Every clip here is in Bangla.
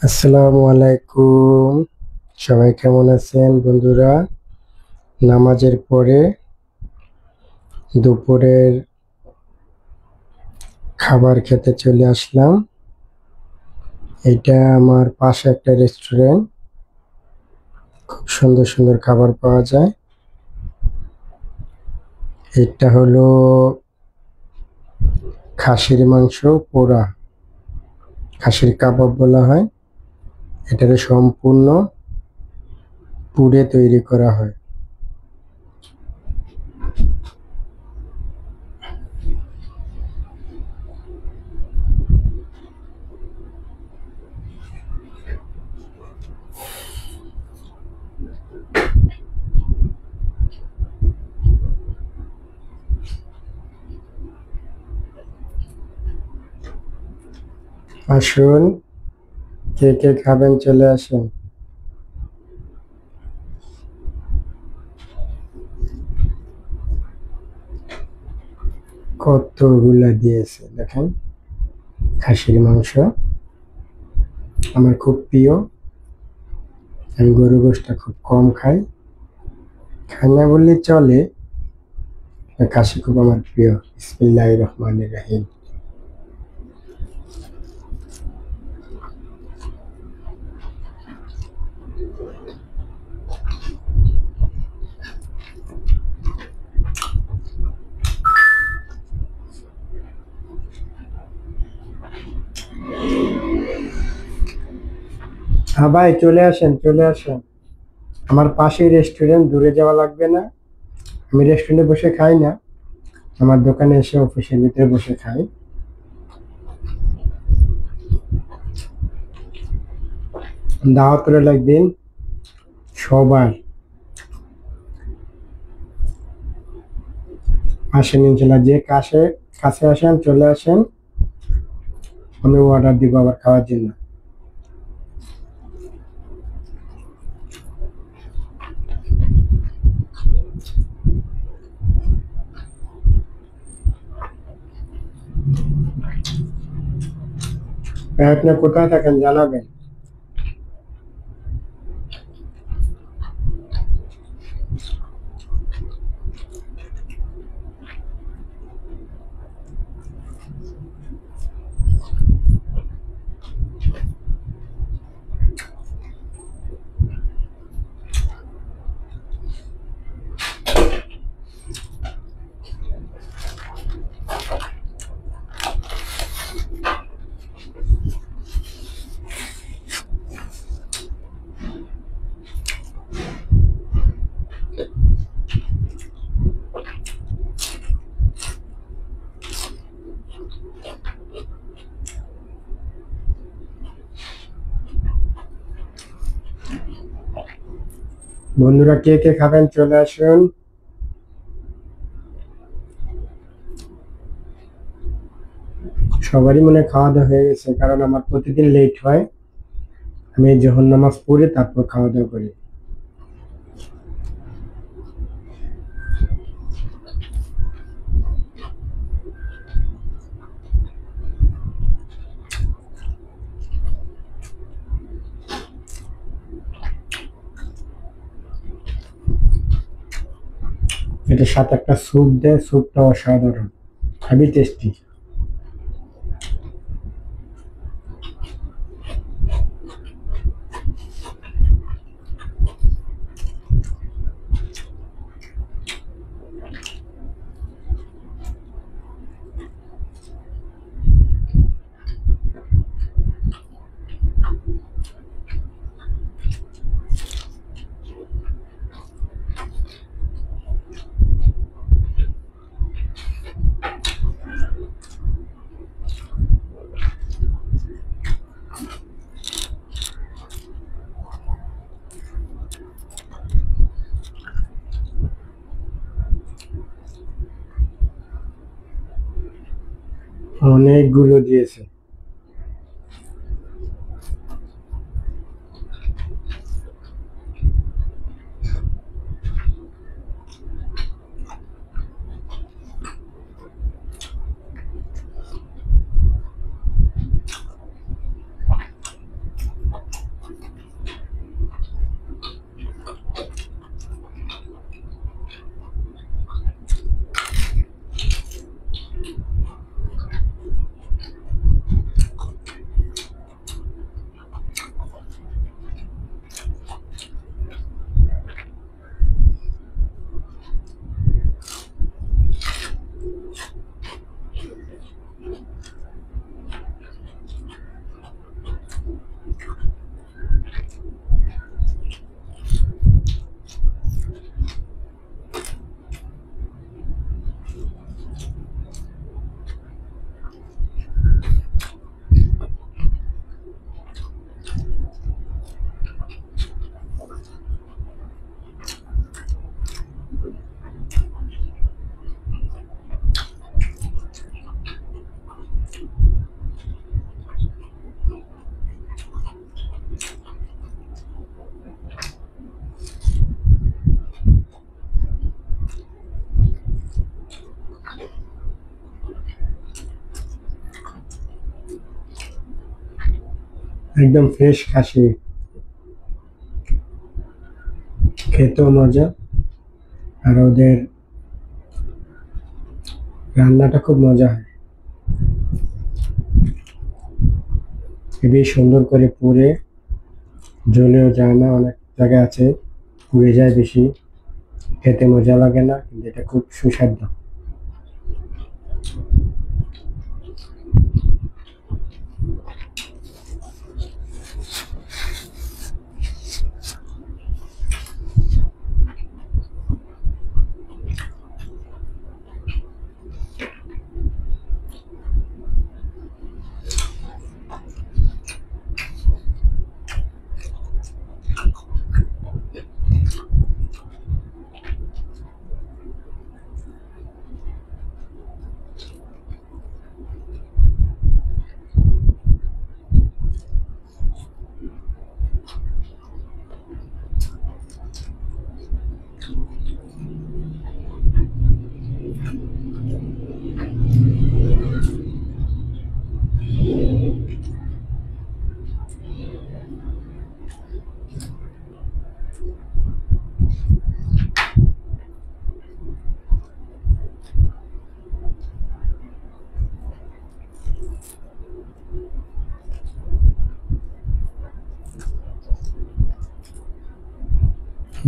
আসসালামু আলাইকুম। সবাই কেমন আছেন বন্ধুরা? নামাজের পরে দুপুরের খাবার খেতে চলে আসলাম। এটা আমার পাশে একটা রেস্টুরেন্ট। খুব সুন্দর সুন্দর খাবার পাওয়া যায়। এটা হলো খাসির মাংস পোড়া, খাসির কাবাব বলা হয়। এটাকে সম্পূর্ণ পুড়ে তৈরি করা হয়। আসুন, কে কে খাবেন চলে আসুন। কতগুলা দিয়েছে দেখেন। খাসির মাংস আমার খুব প্রিয়। আমি গরু গোশতটা খুব কম খাই, খাই না বললে চলে। খাসি খুব আমার প্রিয়। বিসমিল্লাহির রহমানির রহিম। হ্যাঁ ভাই, চলে আসেন চলে আসেন। আমার পাশেই রেস্টুরেন্ট, দূরে যাওয়া লাগবে না। আমি রেস্টুরেন্টে বসে খাই না, আমার দোকানে এসে অফিসের ভিতরে বসে খাই। দাওয়াত রইল একদিন সবার। আসেন ইনশাল্লাহ, যে কাছে কাছে আসেন চলে আসেন। আমি অর্ডার দিব আবার খাওয়ার জন্য। ভাই, আপনি কোথায় থাকেন জানাবেন। বন্ধুরা, কে কে খাবেন চলে আসুন। সবারই মনে হয় খাওয়া দাওয়া হয়ে গেছে, কারণ আমার প্রতিদিন লেট হয়। আমি যখন নামাজ পড়ি তারপর খাওয়া দাওয়া করি। এটার সাথে একটা স্যুপ দেয়, স্যুপটা অসাধারণ, খুবই টেস্টি। অনেকগুলো দিয়েছে। একদম ফ্রেশ খাসি, খেতেও মজা। আর ওদের রান্নাটা খুব মজা হয়, বেশ সুন্দর করে পুড়ে, জ্বলেও যায় না। অনেক জায়গায় আছে পুড়ে যায় বেশি, খেতে মজা লাগে না, কিন্তু এটা খুব সুস্বাদু।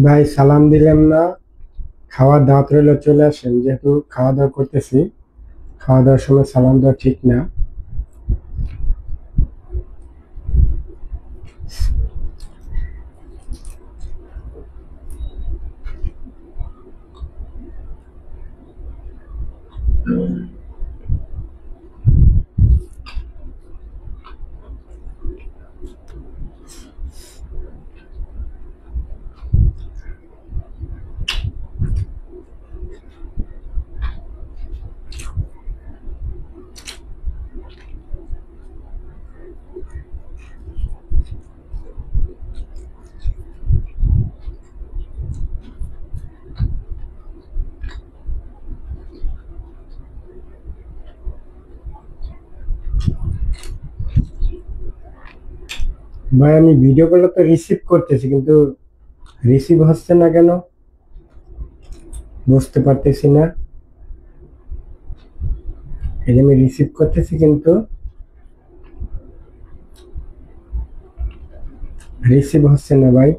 ভাই সালাম দিলেন না? খাওয়ার দাওয়াত রইলো, চলে আসেন। যেহেতু খাওয়া দাওয়া করতেছি, খাওয়া দাওয়ার সময় সালাম দেওয়া ঠিক না। ভাই আমি ভিডিও কলে তো রিসিভ করতেছি, কিন্তু রিসিভ হচ্ছে না কেন বুঝতে পারতেছি না। এই যে আমি রিসিভ করতেছি, কিন্তু রিসিভ হচ্ছে না ভাই।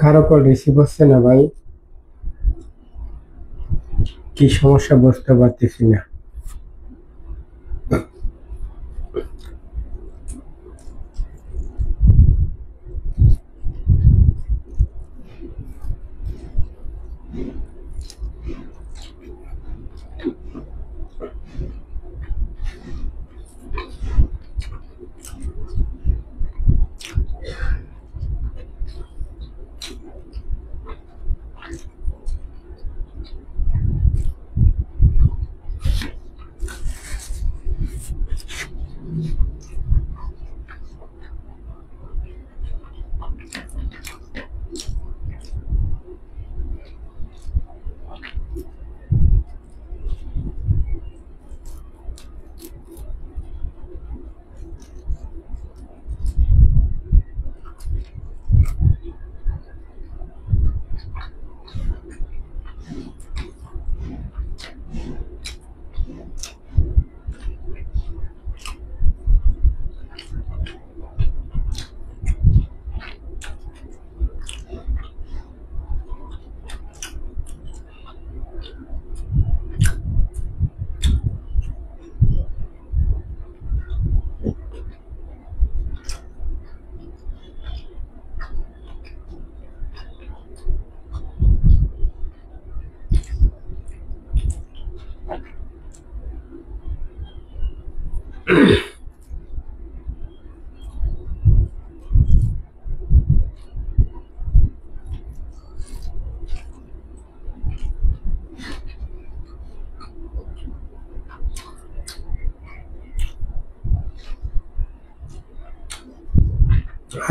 কারো কল রিসিভ হচ্ছে না ভাই, কি সমস্যা বুঝতে পারতেছি না।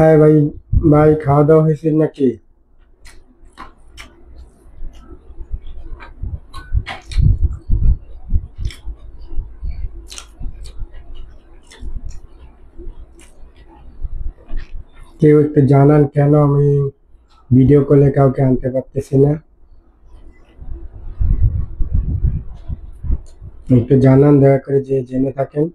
হ্যাঁ ভাই, ভাই খাওয়া দাওয়া হয়েছে নাকি? কেউ একটু জানান কেন আমি ভিডিও কলে কাউকে আনতে পারতেছি না? একটু জানান দয়া করে, যে জেনে থাকেন।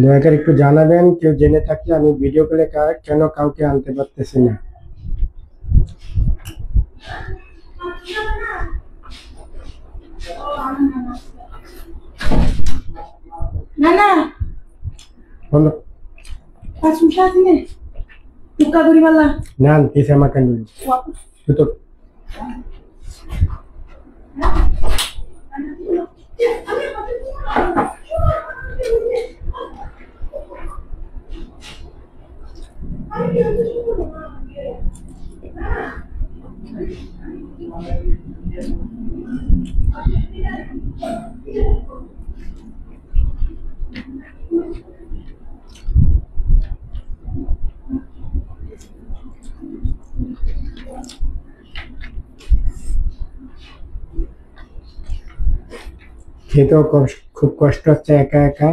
দয়া করে একটু জানাবেন কেউ জেনে থাকলে, আমি ভিডিও কলে কেন কাউকে আনতে পারতেছি না। Nana, বলো। pas susah sini. Buka beri malah. Nan, saya makan dulu. Tutup. খেতেও খুব কষ্ট হচ্ছে একা একা।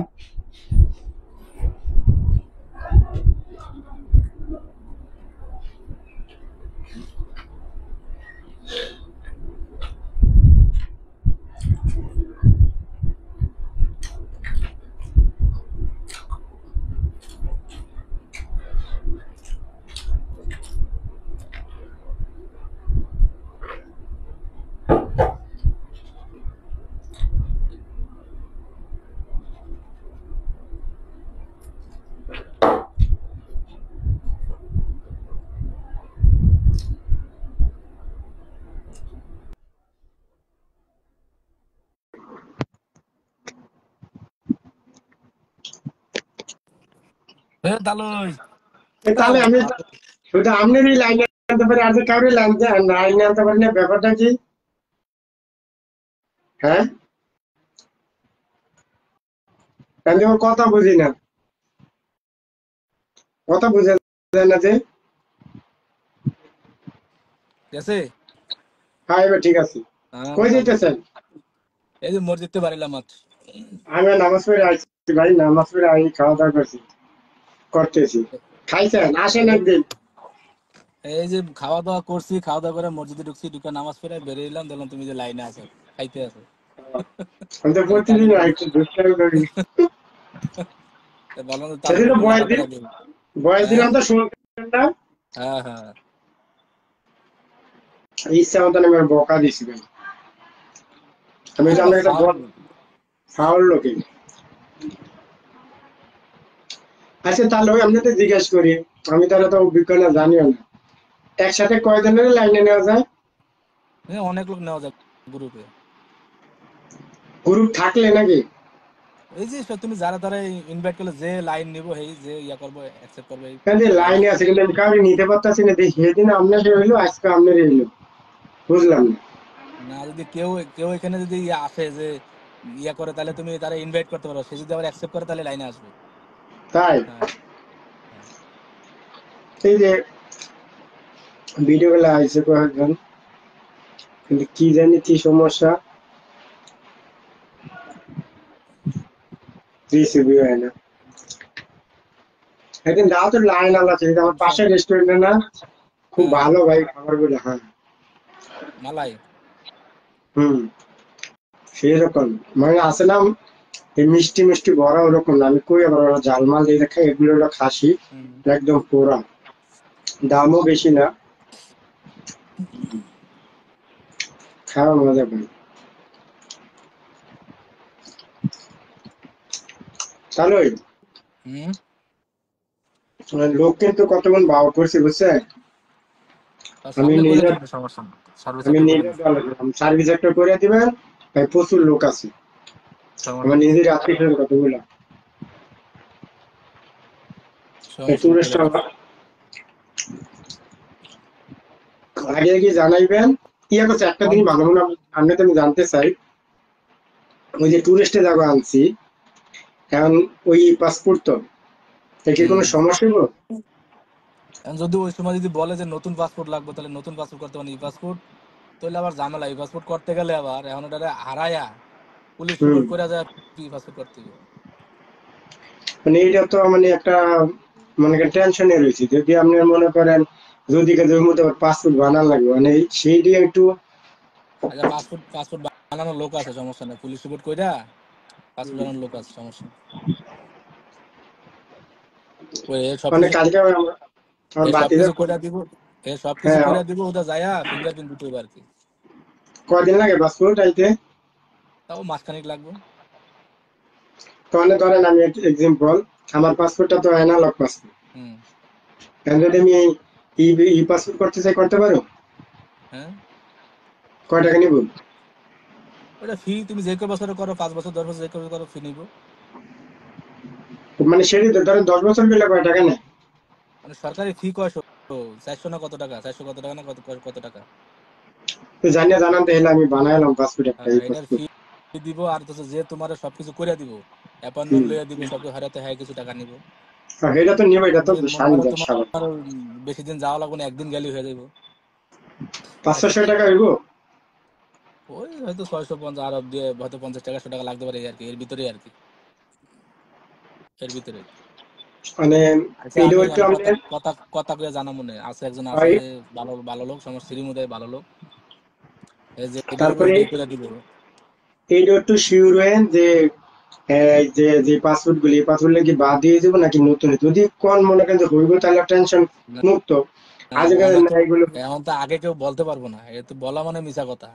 তাহলে আমি শুধু আপনারই লাইনে আনতে পারি, আর কাউরে লাইনে আনতে পারি না, ব্যাপারটা কি? হ্যাঁ, আমি ওর কথা বুঝি না, কথা বুঝে যায় না যে। कैसे? হ্যাঁ, এবার ঠিক আছে। কই যেতেছেন? এই যে মসজিদে বাড়িলাম মাত্র। আমি নামাজ পড়ে আসছি ভাই, নামাজ পড়ে আমি খাওয়া দাওয়া করতেছি। খাইছেন? আসেন একদিন। এই যে খাওয়া দাওয়া করছি, খাওয়া দাওয়া করে মসজিদে ঢুকছি, ঢুকে নামাজ পড়ে বেরিয়ে এলাম, দেখলাম তুমি যে লাইনে আছো, খাইতে আছো। আমি তো প্রতিদিন একটু দুষ্টামি করি। বললাম যে তাহলে সেদিন তো লাগাতে রাখি। বয়স হ্যাঁ দিলাম তো শুনলেন না? হ্যাঁ হ্যাঁ, ইচ্ছা মতন আমি বকা দিছি ভাই। আমি তো একটা ফাউল লোকে। আচ্ছা, তাহলে আমি তো জিজ্ঞেস করি, আমি তাহলে তো অভিজ্ঞ না, জানিও না, একসাথে কয়জনের লাইনে নেওয়া যায়? অনেক লোক নেওয়া যায় গ্রুপে। গ্রুপ থাকলে নাকি? এই যে তুমি যারা তারা ইনভাইট করলে, যে লাইন নিবো এই যে ইয়া করবো, অ্যাকসেপ্ট করবে, লাইনে লাইনে আছে কিন্তু আমি কাউকে নিতে পারতাছি না, সেদিন আপনার হইলো, আজকে আপনার হইলো, বুঝলাম না। না। যদি কেউ কেউ এখানে যদি আসে যে ইয়া করে, তাহলে তুমি তারা ইনভাইট করতে পারো, সে যদি আবার অ্যাকসেপ্ট করে তাহলে লাইনে আসবে। তাই হ্যাঁ হ্যাঁ। এই যে ভিডিও গুলো আইসে কয়েকজন, কিন্তু কি জানি কি সমস্যা, রিসিভই হয় না। একদিন দাও তো, লাইন আলা আছে আমার পাশে রেস্টুরেন্টে না, খুব হ্যাঁ ভালো ভাই খাবার গুলো। হ্যাঁ, মালাই। হুম, সেরকম মানে আছে না, এই মিষ্টি মিষ্টি ভরা, ওরকম না। আমি কই আবার ওরা ঝালমাল দিয়ে খাই, এগুলো হলো খাসি, একদম পুরা, দামও বেশি না, খাওয়া মজা পাই। তাহলে লোক কিন্তু কতক্ষণ ভাও করছি, বুঝছে? আমি সামনে করে নিজে দিন, সমস্যা না, সার্ভিস আমি একটা করে নিজে দিন। সার্ভিস একটা করে দিবেন, ভাই প্রচুর লোক আছে, আমার সমস্যা নিজের আত্মীয় কতগুলা সমস্যা নেই টুরিস্ট। চলে আগে কি জানাইবেন ইয়া করছে একটা কোন জিনিস ভালো মনে হয় আমি তো আমি জানতে চাই, ওই যে টুরিস্টে যাবো আনছি এখন, ওই পাসপোর্ট তো কি কোনো সমস্যা হলো? এখন যদি ওই সময় যদি বলে যে নতুন পাসপোর্ট লাগবে তাহলে নতুন পাসপোর্ট করতে পারেন, ই পাসপোর্ট তাহলে আবার ঝামেলা, ই পাসপোর্ট করতে গেলে আবার এখন ওটা হারায়া পুলিশ হুম, রিপোর্ট করে যায় ই পাসপোর্ট করতে হবে। মানে এটা তো মানে একটা মনে করেন টেনশনে রয়েছে, যদি আপনি মনে করেন যদি কাজের মধ্যে পাসপোর্ট বানান লাগবে মানে সেই দিয়ে একটু। আচ্ছা পাসপোর্ট পাসপোর্ট বানানোর লোক আছে, সমস্যা নেই, পুলিশ রিপোর্ট কইরা পাসপোর্ট বানানোর লোক আছে, সমস্যা নেই। ওই এ মানে সবকিছু কালকে আমার এ বাতিদা। সবকিছু কইরা দিব, এ সবকিছু হ্যাঁ, কইরা দিব, ওটা যায়া ফিঙ্গারপ্রিন্ট দিতে হবে আর কি। কয়দিন লাগে পাসপোর্ট আইতে? তাও মাসখানেক লাগবে। তাহলে ধরেন আমি এক্সাম্পল, আমার পাসপোর্টটা তো অ্যানালগ পাসপোর্ট, হুম। এখন যদি আমি ই ই পাসপোর্ট করতে চাই করতে পারো? হ্যাঁ কয় টাকা নিব? ওটা ফি তুমি যে কয় বছরে করো, 5 বছর 10 বছর যে কয় করো ফি নিবো। মানে সেটি তো ধরেন 10 বছর গেলে কয় টাকা নেয়? মানে সরকারি ফি কয়শো, 400 না কত টাকা, 400 কত টাকা না কত কত টাকা। তো জানিয়ে জানান তাহলে আমি বানাইলাম পাসপোর্ট একটা এই এটার পাসপোর্ট। ফি দিব, আর তো যে তোমার সবকিছু করে দিব, অ্যাপয়েন্টমেন্ট হুম, লইয়া দিব, সবকিছু হারাতে হয় কিছু টাকা নিব। এটা তো নিব, এটা তো তুমি মনে সারি করো যায় তোমার স্বাভাবিক। বেশি দিন যাওয়া লাগবে না, একদিন গেলেই হয়ে যাবো। 500 টাকা হইব? ওই হয়তো 650 আরব দিয়ে হয়তো 50 টাকা 100 টাকা লাগতে পারে এই আর কি, এর ভিতরেই আর কি, এর ভিতরে। মানে আচ্ছা এইটাও আমি একটু আমি কথা আমাদের কথা কথা কয়ে জানা মনে আছে, একজন আছে ভালো ভালো লোক, সমস্ত শ্রীমুদয় ভালো লোক, এই যে তারপরে এই করে দিব। এইটাও একটু শিওর হয়েন যে যে যে পাসপোর্ট গুলি এই পাসপোর্ট কি বাদ দিয়ে যাবো নাকি নতুন, যদি কোন মনে করেন যে হইব তাহলে টেনশন না মুক্ত। না, আজ কাল ওখানে না তো এগুলো। এখন তো আগে কেউ বলতে পারবো না, এ তো বলা মানে মিছা কথা।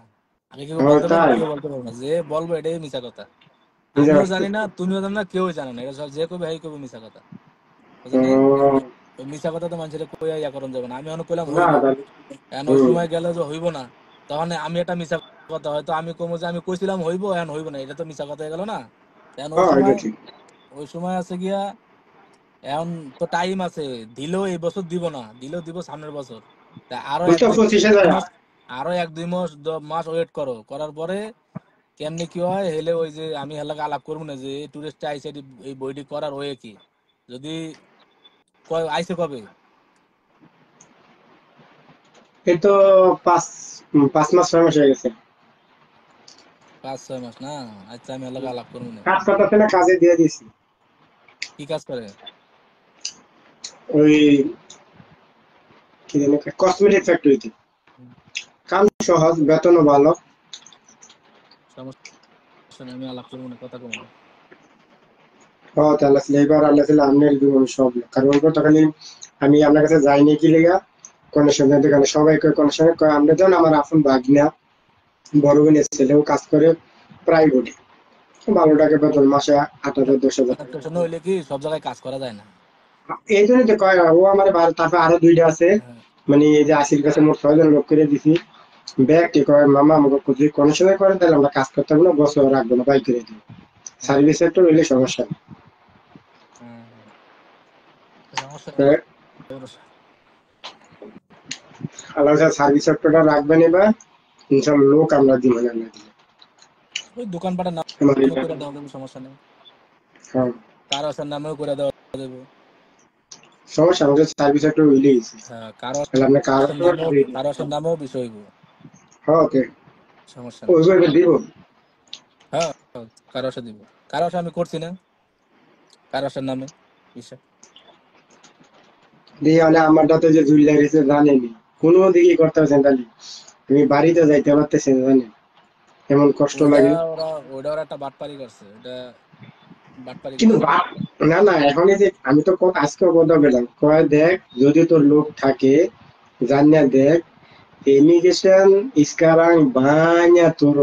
আগে কেউ ও বলতে পারবো, তাই? কেউ বলতে পারবো না, যে বলবো এটাই মিছা কথা। বুঝতে আমিও পারছি। জানি না, তুমিও জানো না, কেউই জানে না, এটা সব যে কবে কবে মিছা কথা, বুঝো নাই। ও, ওই মিছা কথা তো মানুষের কইয়া ইয়া করন যাবে না, আমি এখন কইলাম না হইব, তাহলে। এখন ওই হুম, সময় গেলে যে হইব না, তখন আমি একটা মিছা কথা, হয়তো আমি কমো যে আমি কইছিলাম হইব, এখন হইব না, এটা তো মিছা কথা হয়ে গেল না। এখন ওই হ্যাঁ এটা সময়, ঠিক। ওই সময় আছে গিয়া, এখন তো টাইম আছে, দিলেও এই বছর দিব না, দিলেও দিব সামনের বছর। তা আরো ওই এক তো দুই 25,000। মাস, আরো 1-2 মাস মাস ওয়েট করো, করার পরে কেমনে কি হয় হেলে, ওই যে আমি হেলাকে আলাপ করবো না যে টুরিস্ট আইসে এই বইটি করার হয়ে কি, যদি আইসে কবে, এই তো 5 5 মাস 6 মাস হয়ে গেছে। 5-6 মাস না। আচ্ছা আমি হেলাকে আলাপ করবো না। কাজ করতেছে না, কাজে দিয়ে দিছি। কি কাজ করে? ওই কি জানি কসমেটিক ফ্যাক্টরিতে। কাম সহজ, বেতনও ভালো। সমস্যা নেই, আমি আলাপ করবো না, কথা কমো না। ও তাহলে এবার আল্লাহ তাহলে আপনার জীবন সব, কারণ গতকালই আমি আপনার কাছে যাইনি কি লেগা কন্ডিশনের দোকানে, সবাই কয় কন্ডিশনে কয় আমরা যেন, আমার আপন ভাগনা বড় বোনের ছেলেও কাজ করে প্রাইভেটে, ভালো টাকা বেতন, মাসে 8,000 10,000 টাকা কনেকশন বেতন। হইলে কি সব জায়গায় কাজ করা যায় না। এই জন্যই তো কয় ও আমার তারপর আরো দুইটা আছে, হ্যাঁ, মানে এই যে আসির কাছে মোট 6 জন লোক করে দিছি। ব্যাগটি কয় মামা আমাকে যদি কন্ডিশনে করেন তাহলে আমরা কাজ করতে পারবো না, বছর রাখবো না, বাইক করে দিই। হ্যাঁ, সার্ভিস সেক্টর হইলে সমস্যা নেই। হ্যাঁ, সমস্যা নেই। তা আল্লাহ সার্ভিস সেক্টরটা রাখবেন এবার, ইনশাল্লাহ লোক আমরা দিব না আল্লাহ দিলে। ওই দোকানপাটের আমার নামে এটা করে দেওয়া যাবে, সমস্যা নেই। হ্যাঁ, কারো আসার নামেও করে দেওয়া যাবে। সমস্যা আমাদের সার্ভিস সেক্টর হইলেই হ্যাঁ, কারো তাহলে আপনি কার আসার নামেও, কারো আসার নামেও বিষয় হইব, হ্যাঁ ওকে সমস্যা নেই। ওইভাবে দিব। হ্যাঁ, কারো আসা দিব, কারো আসা আমি করছি না, কারো আসার নামে বিষয়। দিয়ে মানে আমারটাতে যে জুই লাগিয়েছে জানেনি, কোনো দিকে করতে পারছেন খালি আমি বাড়িতে যাইতে পারতেছি না জানেন, এমন কষ্ট ওইটা লাগে। ওরা, ওইটা ওরা একটা বাটপারি করছে, এটা বাটপারি কিন্তু করছে। না না, এখন এই যে আমি তো আজকে কথা পেলাম, কয় দেখ যদি তোর লোক থাকে জানিয়া দেখ, ইমিগ্রেশন ইস্কারাং বানিয়া তোর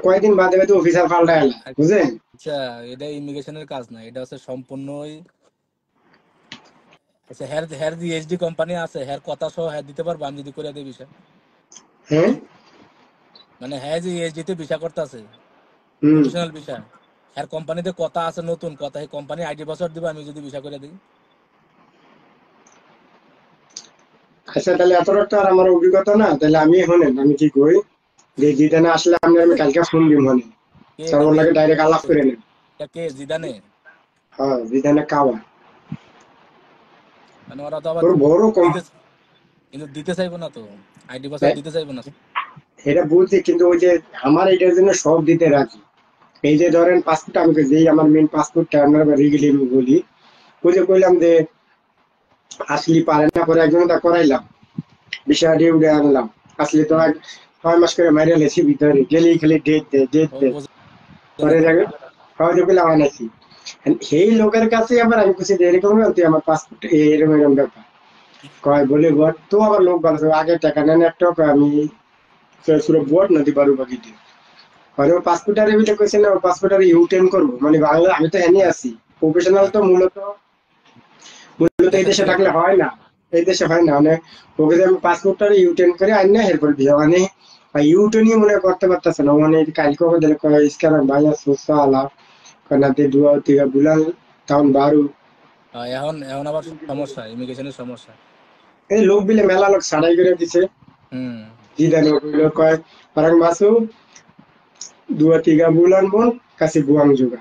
কয়েকদিন বাদে বাদে অফিসার পাল্টা এলা বুঝলেন। আচ্ছা, এটা ইমিগ্রেশনের কাজ না, এটা হচ্ছে সম্পূর্ণই, আচ্ছা হ্যার হ্যার যে এইচডি কোম্পানি আছে, হ্যার কথা সহ হ্যার দিতে পারবো আমি যদি করে দেই বিষয়। হ্যাঁ মানে হ্যাঁ যে এসডিতে ভিসা করতেছে, হুম। প্রফেশনাল ভিসা, আর কোম্পানিতে কথা আছে নতুন কথা, এই কোম্পানি আইডি পাসওয়ার্ড দিব আমি যদি ভিসা করে দিই। আচ্ছা তাহলে এতটা তো আর আমার অভিজ্ঞতা না, তাহলে আমি শোনেন আমি কি কই, যে জিদানে আসলে আমি কালকে ফোন দিব মনে, কে স্যার ওর দিবে? লাগে ডাইরেক্ট আলাপ করে নেন। কে জিদানে? হ্যাঁ জিদানে কাওয়া মানে ওরা তো আবার ওর বড় কম। দিতে, কিন্তু দিতে চাইবো না তো, আইডি পাসওয়ার্ড দিতে চাইবো না। এটা বুঝছি, কিন্তু ওই যে আমার এটার জন্য সব দিতে রাজি। এই যে ধরেন পাসপোর্ট, আমাকে যেই আমার মেন পাসপোর্টটা আমরা রিগেলি আমি বলি, ওই যে কইলাম যে আসলি পারে না, পরে একজন তা করাইলাম, বিষয়টি উড়ে আনলাম। আসলে তো হুম। 6 মাস করে মাইরে লেছি ভিতরে, গেলেই খালি ডেট দে ডেট ও দে, বোঝে না পরে তো। যাবে হয়তো পেলাম আনাইছি। সেই লোকের কাছে আবার আমি খুশি যে এরকম না, তুই আমার পাসপোর্ট এরকম এরকম ব্যাপার কয় বলে বট তো আবার লোক ভালো আগে টাকা নেন একটা, আমি পুরো বোট নদী পারু বাকি দিয়ে আর পাসপোর্টারের ভিতরে কইছে না পাসপোর্টার ইউটেন করবো, মানে বাংলা আমি তো এনে আছি প্রফেশনাল, হ্যাঁ, তো মূলত মূলত এই দেশের দেশে বাইরে। থাকলে হয় না, এই দেশে হয় না, মানে ওকে যে আমি পাসপোর্টটা ইউটেন করে আনি না এরপর বিয়ে মানে ইউটেনই মনে করতে পারতেছে না, মানে কালকে দিলে স্ক্যানার ভাইয়া সুসা আলা কানাতে দুয়া তিগা বুলাল টাউন বারু। এখন এখন আবার সমস্যা, ইমিগ্রেশনের সমস্যা। এই লোক বিলে মেলা লোক সারাই করে দিছে। হুম। কি জানি ওগুলো কয় parang masuk 2-3 bulan pun kasih buang juga.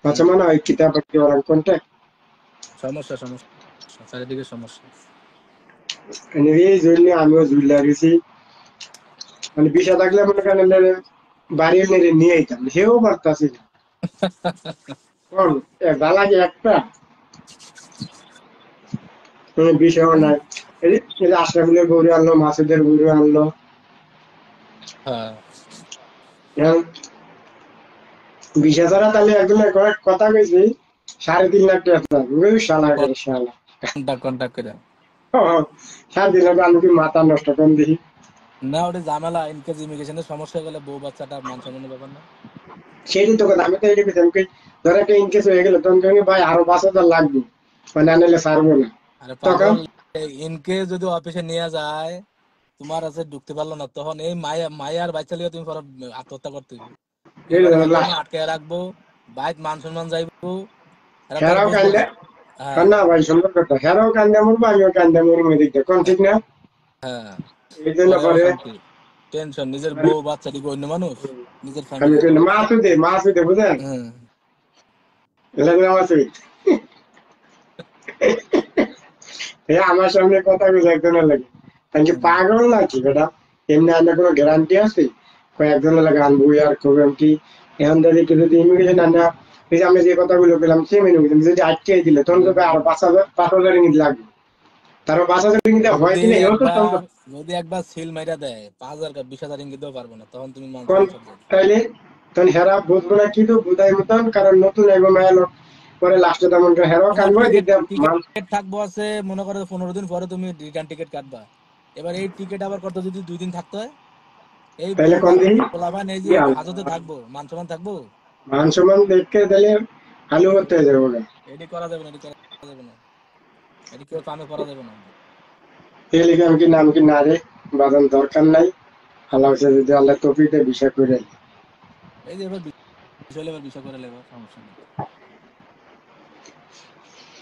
Macam হুম। mana kita bagi orang kontak? সমস্যা সমস্যা, চারিদিকে সমস্যা। Ini এই জন্য আমিও ঝুলে গেছি, মানে বিষয় থাকলে মনে করেন বাড়ি মেরে নিয়ে যেতাম, সেও পারতাছি না। কোন লাগে একটা বিষয় নাই। এই যে আশরাফুলের গরু আনলো, মাসুদের গরু আনলো, হ্যাঁ। এখন বিষয় ছাড়া তাহলে একদম কথা কইছি 3.5 লাখ টাকা, ওই শালা করে শালা। কন্টাক্ট কন্টাক্ট করে। 3.5 লাখ আমি কি মাথা নষ্ট করে দিই? না ওটা ঝামেলা, ইনকেস ইমিগ্রেশনের সমস্যা হয়ে গেলে বউ বাচ্চাটা মান সম্মানের ব্যাপার না। সেটাই তো কথা, আমি তো এটা কইছি, আমি কই ধর একটা ইনকেস হয়ে গেল তখন কই ভাই আরো 5,000 লাগবে, মানে আনলে ছাড়বো না আরে তখন। পাগল, ইনকেস যদি অফিসে নিয়ে যায়, তোমার আছে ঢুকতে পারলো না, তখন এই মায়া মায়ার বাচ্চা লিয়ে তুমি পরে আত্মহত্যা করতে হইবে। এবারে হয়তো আমি আটকে রাখবো, বাইক মান সম্মান যাইবো, এরা তো আর হেরাও বুঝবো কান্দে, না। হ্যাঁ। না ভাই সুন্দর কথা, হেরাও কান্দে মরবো আমিও কান্দে মরবো, এদিক দিয়ে কোন ঠিক না। হ্যাঁ। এই জন্য পরে পরে অশান্তি, টেনশন, নিজের বউ বাচ্চা দিকে অন্য মানুষ, নিজের আমি ফ্যামিলি। কই মাসুদে বুঝেন, হ্যাঁ। এলাকা মাসুদ এ আমার সামনে কথা কইছে একজনের লাগে, আমি কি হুম। পাগল নাকি বেটা, এমনি আনলে কোনো গ্যারান্টি আছে? কয়েকজনের লাগে আনবো আর করবেন কি, এখন যদি ইমিগ্রেশন আনা, এই যে আমি যে কথাগুলো পেলাম সে মেনে নিলাম, যদি আটকে দিলে তখন তো হুম। আরো 5,000 রিঙ্গিত লাগবে, তারও 5,000 রিঙ্গিত হয় যদি কিনা এও তো তখন একবার তো যদি একবার সিল মাইরা দেয় 5,000 20,000 ইঙ্গিত দিতেও পারবো না, তখন তুমি মান কোন সম্মান সব যাবে। তাইলে তখন হেরা বুঝবো না কিন্তু বুঝাই মতন, কারণ নতুন এবং মায়া লোক পরে লাস্টে তেমন হেরাও তোমার কানবো টিকিট দিতে মান। টিকিট থাকবো আছে, মনে করো 15 দিন পরে তুমি রিটার্ন টিকিট কাটবা। এবার এই টিকিট আবার কত যদি 2 দিন থাকতে হয়, এই তাইলে বউ কোন দিন পোলাবান এই যে কি আল্লাহ, হাজতে থাকবো, মান সম্মান থাকবো। মান সম্মান দেখে তাহলে আলু করতে হয়ে যাবো না। এটি করা যাবে না, এটি করা যাবে না, এটি কেউ কামে করা যাবে না। এই লিখে আমি কি নাম কি না রে, বাদাম দরকার নাই, আল্লাহ হচ্ছে যদি আল্লাহ তফিতে বিষয় করে। এই যে এবার বিষয় লেবার বিষয় করে লেবার সমস্যা নেই।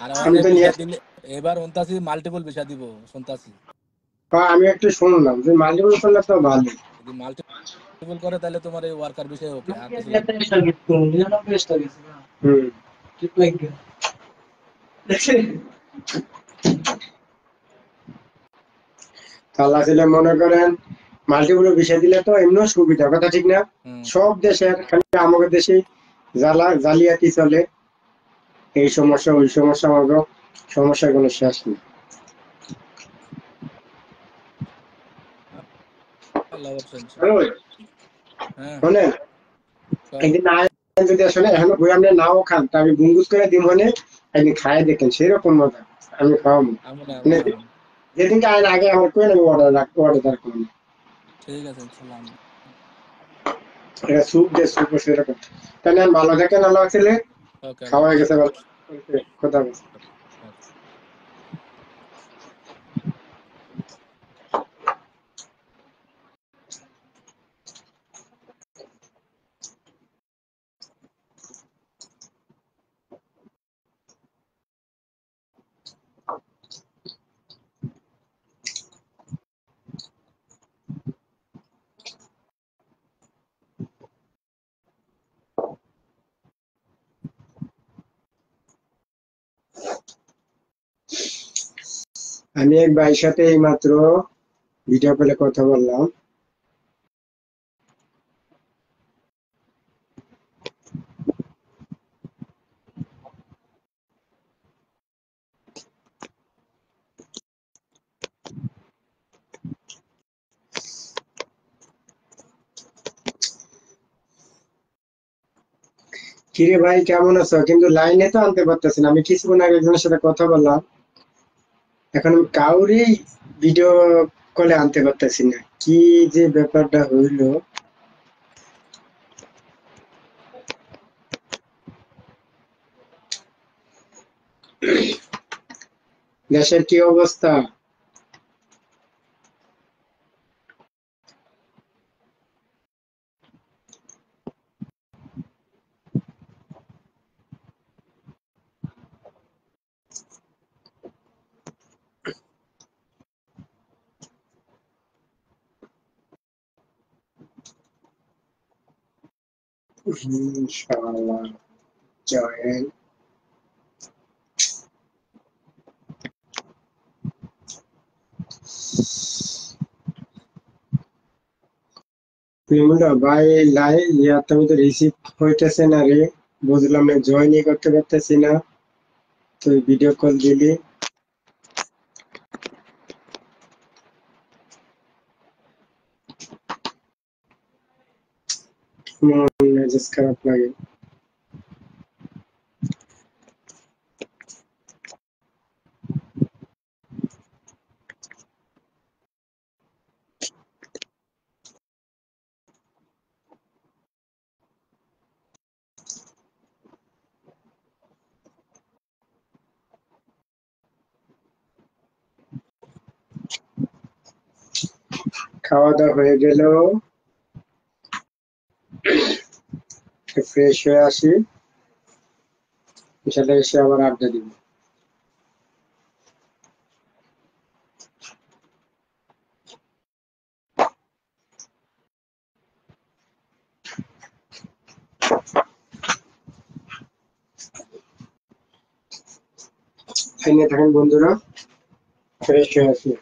আর আমি অনেক তো নিয়ে বিষয় দিলে এবার অন্তাসি মাল্টিপল বিষয় দিব শুনতাছি। আমি একটু শুনলাম যে মাল্টিপল করলে তো ভালো। যদি মাল্টিপল করে তাহলে তোমার এই ওয়ার্কার বিষয় ওকে, আর কিছু লাগবে না। হুম। আল্লাহ ছেলে মনে করেন মাল্টিপল বিষয় দিলে তো এমনিও সুবিধা, কথা ঠিক না? হুম। সব দেশের খালি আমাদের দেশে জালিয়াতি চলে, এই সমস্যা ওই সমস্যা, আমাকে সমস্যার কোনো শেষ নেই। আল্লাহ বলছেন হ্যালো, ইনশাআল্লাহ। হ্যাঁ। শোনেন, কও। একদিন না যদি আসলে এখনো বই আপনি নাও খান তা আমি গুঙ্গুস করে দিব, মানে একদিন খায় দেখেন সেরকম মজা আমি খাওয়াবো। আমু না আমু মানে না আমু না। যেদিনকে আইন আগে আমার করে আমি অর্ডার করবো। ঠিক আছে ইনশাআল্লাহ আমু। এটা স্যুপ যে স্যুপ সেরকম। তাহলে ভালো থাকেন, আল্লাহ ছেলে ওকে, আল্লাহ খাওয়া হয়ে হাফেজ। গেছে, কথা বলছি। ওকে। আমি এক ভাইয়ের সাথে এইমাত্র ভিডিও কলে কথা বললাম। কিরে ভাই কেমন আছো? কিন্তু লাইনে তো আনতে পারতেছি না। আমি কিছুক্ষণ আগে একজনের সাথে কথা বললাম, এখন আমি কাউরই ভিডিও কলে আনতে পারতেছি না। কি যে ব্যাপারটা হইলো! দেশের কি অবস্থা? ইনশাআল্লাহ জয়েন। প্রেমটা ভাই তুমি তো রিসিভ হইতেছে না রে, বুঝলাম না, জয়েনই করতে পারতেছি না। তুই ভিডিও কল দিলি, মন মেজাজ খারাপ লাগে। খাওয়া দাওয়া হয়ে গেল, ফ্রেশ হয়ে আসি, সাথে এসে আবার আড্ডা দিব। এনে থাকেন বন্ধুরা, ফ্রেশ হয়ে আসি।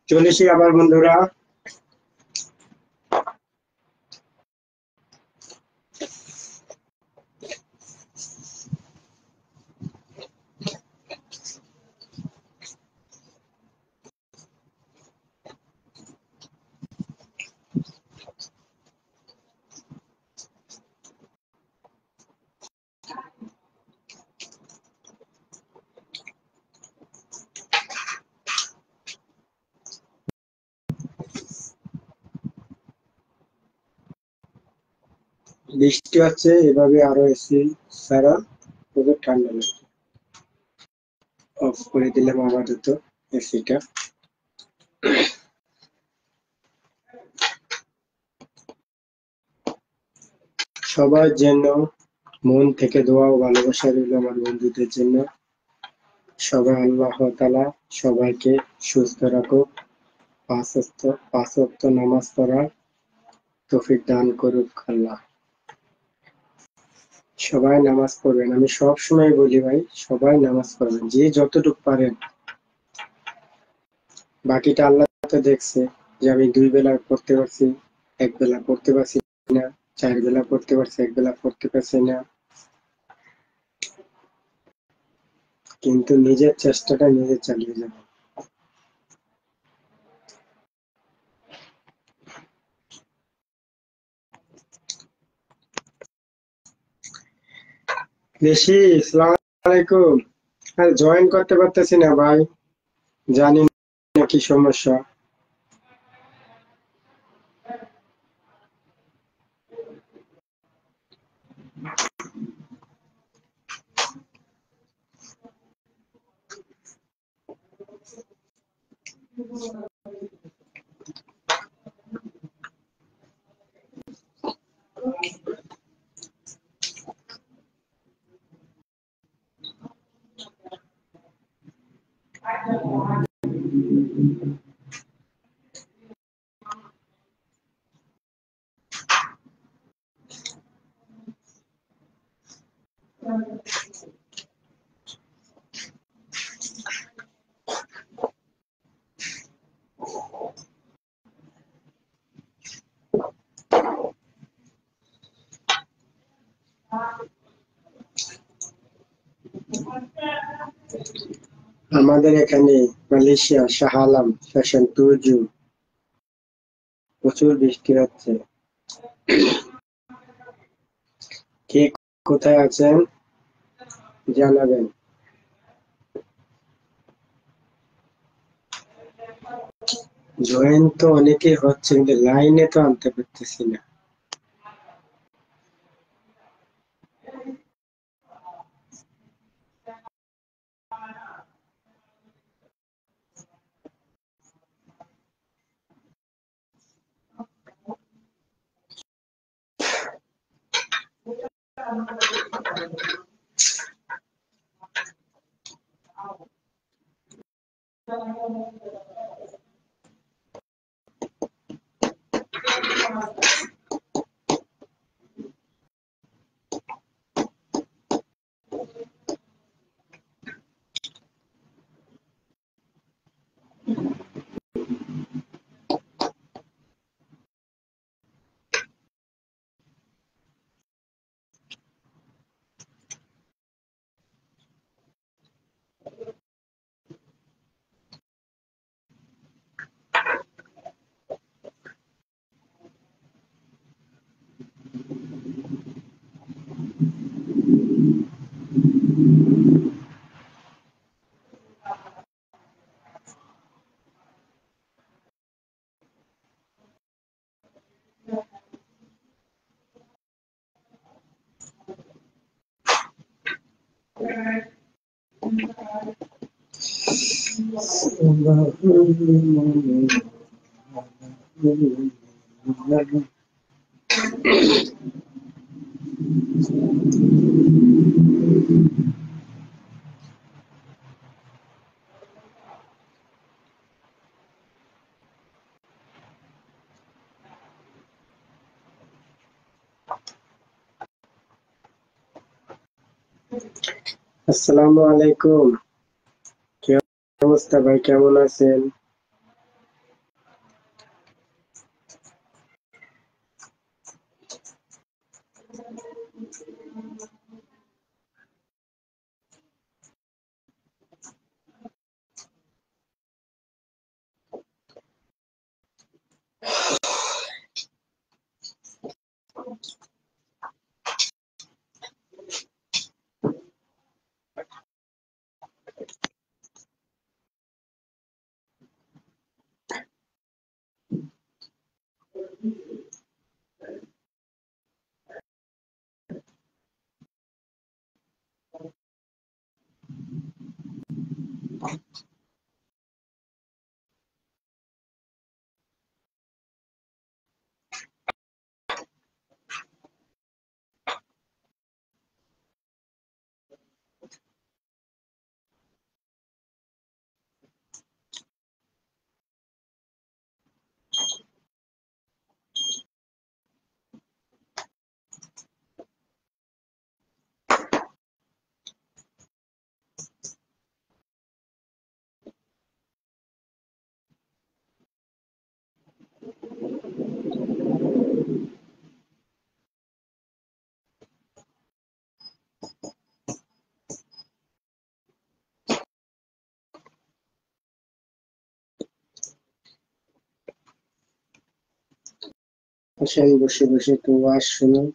চলেছি আবার বন্ধুরা। বৃষ্টি হচ্ছে, এভাবে আরো এসি ছাড়া প্রচুর ঠান্ডা লাগছে। অফ করে দিলাম আপাতত এসিটা। সবাই যেন মন থেকে দোয়া ও ভালোবাসা রইল আমার বন্ধুদের জন্য। সবাই আল্লাহ তাআলা সবাইকে সুস্থ রাখুক, পাঁচ ওয়াক্ত নামাজ পড়ার তৌফিক দান করুক আল্লাহ। সবাই নামাজ পড়বেন, আমি সব সময় বলি ভাই, সবাই নামাজ পড়বেন, যে যতটুকু পারেন। বাকিটা আল্লাহ তো দেখছে যে আমি 2 বেলা পড়তে পারছি, 1 বেলা পড়তে পারছি না, 4 বেলা পড়তে পারছি, 1 বেলা পড়তে পারছি না, কিন্তু নিজের চেষ্টাটা নিজে চালিয়ে যাবেন। বেশি আসসালামু আলাইকুম। আর জয়েন করতে পারতেছি না ভাই, জানি না কি সমস্যা। আমাদের এখানে মালয়েশিয়া শাহ আলম ফ্যাশন টুজু প্রচুর বৃষ্টি হচ্ছে। কে কোথায় আছেন জানাবেন। জয়েন তো অনেকে হচ্ছে, কিন্তু লাইনে তো আনতে পারতেছি না। আসসালামু আলাইকুম। কি অবস্থা ভাই, কেমন আছেন? আসেন বসে বসে তো ওয়াজ শুনুন।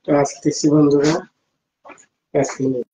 তো আসতেছি বন্ধুরা, 1 মিনিট।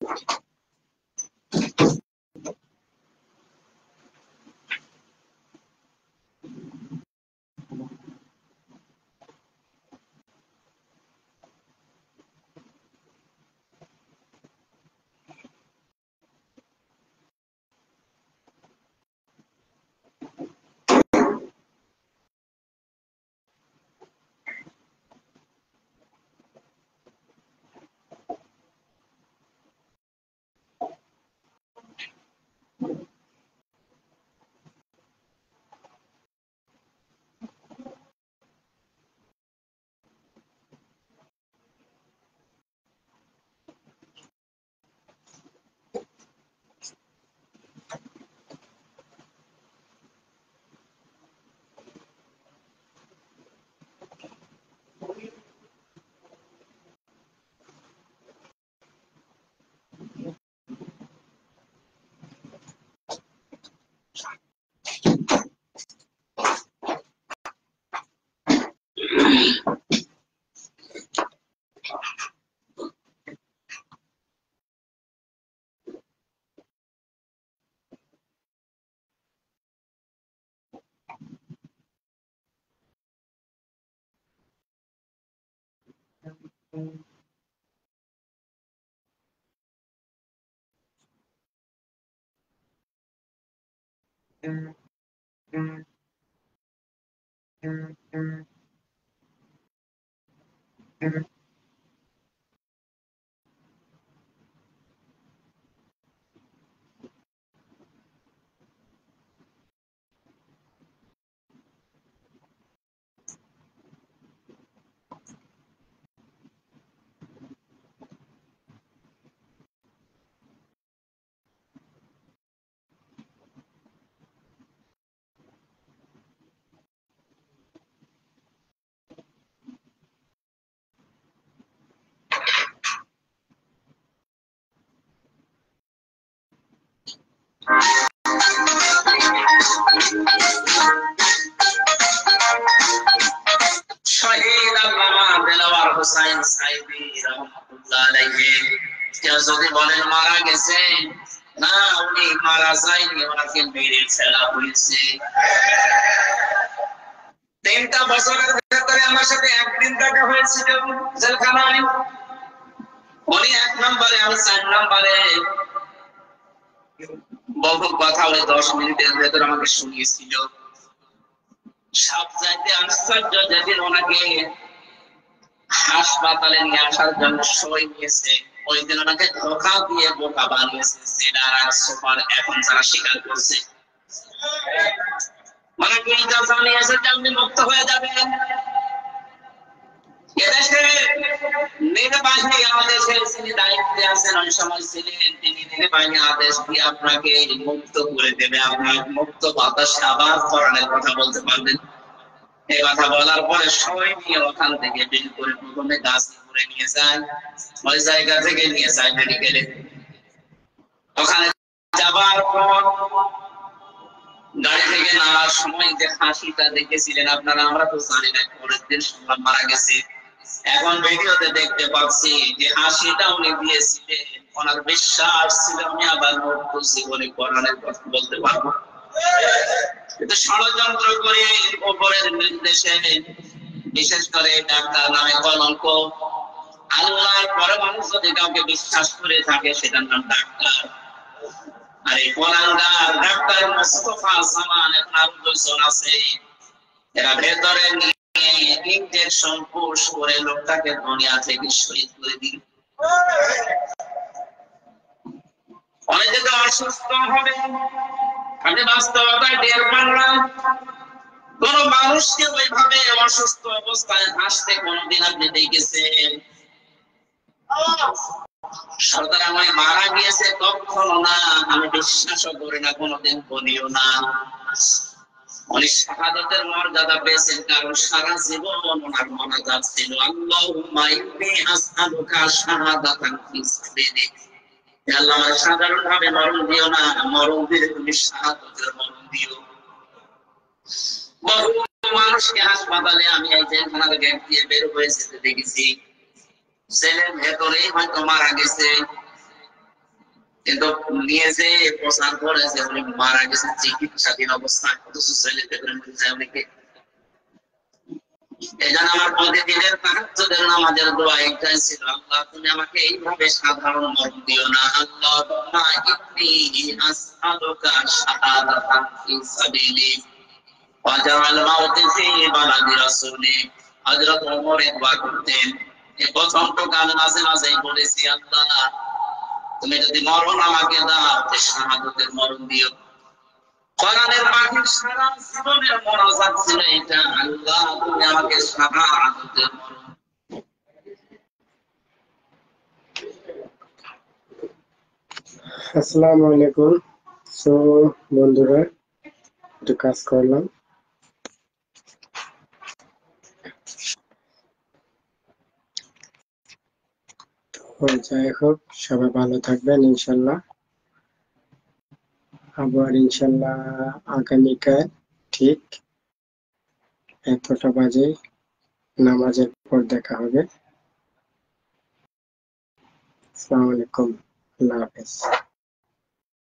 শহীদ আল্লামা দেলাওয়ার হোসাইন সাইদি রাহমাতুল্লাহ আলাইহি কেউ যদি বলেন মারা গেছে, না, উনি মারা যায়নি, ওনাকে মেরে ফেলা হয়েছে। 3টা বছরের ভেতরে আমার সাথে একদিন দেখা হয়েছিল জেলখানায়। উনি 1 নম্বরে, আমি 4 নম্বরে। বহু কথা ওই 10 মিনিটের ভেতরে আমাকে শুনিয়েছিল। সবচাইতে আশ্চর্য, যেদিন ওনাকে হাসপাতালে নিয়ে আসার জন্য সই নিয়েছে, ওই দিন ওনাকে ধোঁকা দিয়ে বোকা বানিয়েছে জেলার আর সুপার, এখন যারা স্বীকার করছে। ওনাকে এটা জানিয়েছে যে আপনি মুক্ত হয়ে যাবেন। এদেশে নির্বাহী আদেশের যিনি দায়িত্বে আছেন, ওই সময় ছিলেন, তিনি নির্বাহী আদেশ দিয়ে আপনাকে মুক্ত করে দেবে, আপনি মুক্ত বাতাসে আবার ফরানের কথা বলতে পারবেন। এই কথা বলার পরে সবাই নিয়ে ওখান থেকে বের করে প্রথমে গাজীপুরে নিয়ে যায়, ওই জায়গা থেকে নিয়ে যায় মেডিকেলে। ওখানে যাবার পর গাড়ি থেকে নামার সময় যে হাসিটা দেখেছিলেন আপনারা, আমরা তো জানি না, পরের দিন শুনলাম মারা গেছে। এখন ভিডিওতে দেখতে পাচ্ছি যে হাসিটা উনি দিয়েছিলেন, ওনার বিশ্বাস ছিল আমি আবার মুক্ত জীবনে কোরআনের কথা বলতে পারবো। কিন্তু ষড়যন্ত্র করে উপরের নির্দেশে, বিশেষ করে ডাক্তার নামে কলঙ্ক, আল্লাহর পরে মানুষ যদি কাউকে বিশ্বাস করে থাকে সেটার নাম ডাক্তার। আর এই কোরআনদার ডাক্তার মোস্তফা সামান এখন আরো দুইজন আছে, এরা ভেতরে ইনজেকশন পুশ করে লোকটাকে দুনিয়া থেকে শহীদ করে দিল। অনেকে তো অসুস্থ হবে, আপনি বাস্তবতায় টের পান না। কোন মানুষকে ওইভাবে অসুস্থ অবস্থায় হাসতে কোনদিন আপনি দেখেছেন? সরকার আমায় মারা গিয়েছে কখনো না, আমি বিশ্বাসও করি না, কোনোদিন বলিও না। উনি শাহাদাতের মর্যাদা পেয়েছেন কারণ সারা জীবন ওনার মোনাজাত ছিল আল্লাহুম্মা ইন্নী আসআলুকা শাহাদাতান ফি সাবিলিক। হে আল্লাহ, আমার সাধারণ ভাবে মরণ দিও না, মরণ দিলে তুমি শাহাদাতের মরণ দিও। বহু মানুষকে হাসপাতালে আমি এই জেলখানার গেট দিয়ে বের হয়ে যেতে দেখেছি, ছেলের ভেতরেই হয়তো মারা গেছে, কিন্তু নিয়ে যে প্রচার করে যে উনি মারা গেছে চিকিৎসাধীন অবস্থায়, অথচ ছেলের ভেতরে মরে যায় অনেকে। এই জন্য আমার প্রতিদিনের তাহাজ্জুদের নামাজের দোয়া একটাই ছিল, আল্লাহ তুমি আমাকে এইভাবে সাধারণ মরণ দিও না, আল্লাহুম্মা ইন্নী আসআলুকা শাহাদাতান ফি সাবিলিক ওয়াজআল মাউতি ফি বালাদি রাসূলিক। হযরত ওমর দোয়া করতেন, এই প্রথম তো গান মাঝে মাঝেই বলেছি, আল্লাহ তুমি যদি মরণ আমাকে দাও তো শাহাদাতের মরণ দিও। কোরআনের পাখির সারা জীবনের মোনাজাত ছিল এটা, আল্লাহ তুমি আমাকে শাহাদাতের মরণ। আসসালামু আলাইকুম। সো বন্ধুরা, একটু কাজ করলাম। তো যাই হোক, সবাই ভালো থাকবেন ইনশাল্লাহ। আবার ইনশাল্লাহ আগামীকাল ঠিক 11টা বাজে নামাজের পর দেখা হবে। আসসালামু আলাইকুম, আল্লাহ হাফেজ।